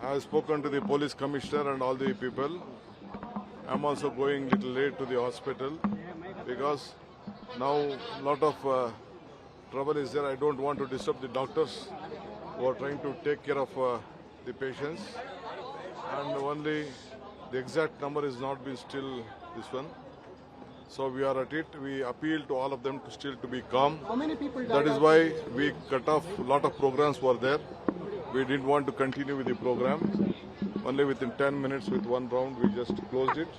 I have spoken to the police commissioner and all the people. I'm also going little late to the hospital because now lot of trouble is there. I don't want to disturb the doctors who are trying to take care of the patients, and only the exact number is not been still this one. So we are at it. We appeal to all of them to still to be calm. How many people died? That is why we cut off. A lot of programs were there. We didn't want to continue with the program. Only within 10 minutes with one round we just closed it.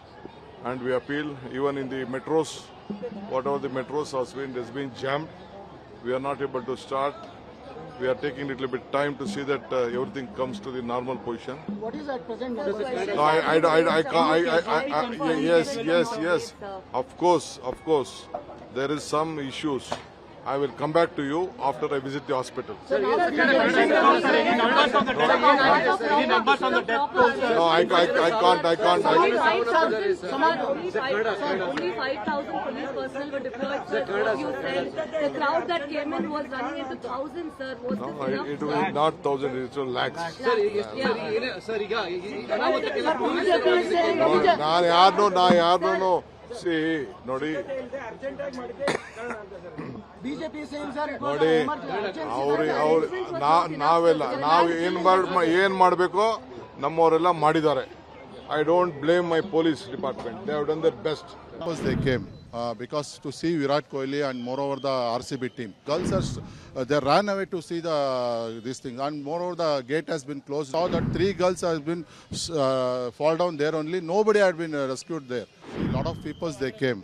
And we appeal even in the metros, whatever the metros has been jammed. We are not able to start. We are taking a little bit time to see that everything comes to the normal position. What is at present number? No, yes. Of course. There is some issues. I will come back to you after I visit the hospital. Any numbers on the death toll? No, I can't. Only 5,000 police personnel were deployed, sir. What you said, the crowd that came in was running into thousands, sir. Was No, this enough? it was not thousands, it was lakhs. No. See, Nodi. BJP is saying, sir, it was ನೋಡಿ an emergency. ನಾವೆಲ್ಲ ನಾವು ಏನ್ ಮಾಡಬೇಕೋ ನಮ್ಮವರೆಲ್ಲ ಮಾಡಿದ್ದಾರೆ. I don't blame my police department. They have done their best. Because they came because to see Virat Kohli and moreover the RCB team. Girls are they ran away to see this thing, and moreover the gate has been closed. Saw that 3 girls have been fall down there only. Nobody had been rescued there. A lot of people they came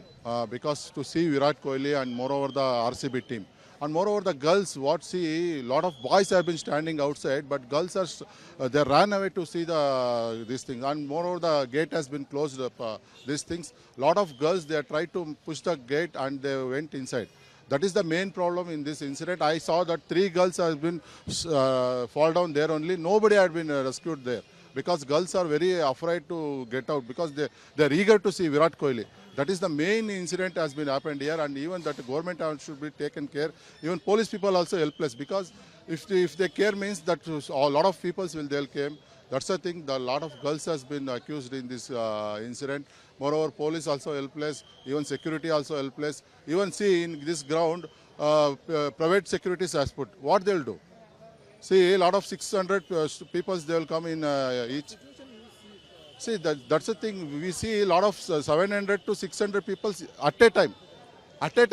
because to see Virat Kohli and moreover the RCB team. And moreover, the girls, a lot of boys have been standing outside, but girls are they ran away to see this thing. And moreover, the gate has been closed up. These things, lot of girls they tried to push the gate and they went inside. That is the main problem in this incident. I saw that 3 girls have been fall down there only. Nobody had been rescued there because girls are very afraid to get out because they are eager to see Virat Kohli. That is the main incident has been happened here, and even that government should be taken care. Even police people also helpless because if they care means that a lot of people they'll came. That's the thing. A lot of girls has been accused in this incident. Moreover, police also helpless. Even security also helpless. Even see in this ground, private securities has put. What they'll do? See, a lot of 600 people they will come in each. See, that's the thing. We see a lot of 700 to 600 people at a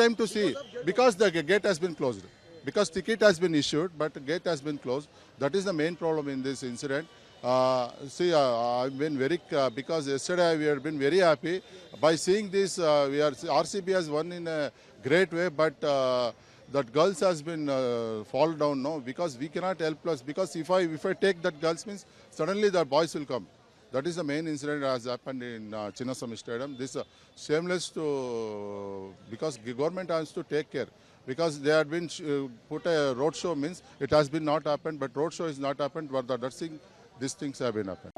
time to see because the gate has been closed. Because ticket has been issued, but the gate has been closed. That is the main problem in this incident. I've been because yesterday we have been very happy by seeing this. RCB has won in a great way, but that girls has been fall down now because we cannot help us. Because if I take that girls means suddenly the boys will come. That is the main incident that has happened in Chinnaswamy Stadium. This shameless because the government has to take care. Because they had been put a road show means it has been not happened, but road show is not happened, but these things have been happened.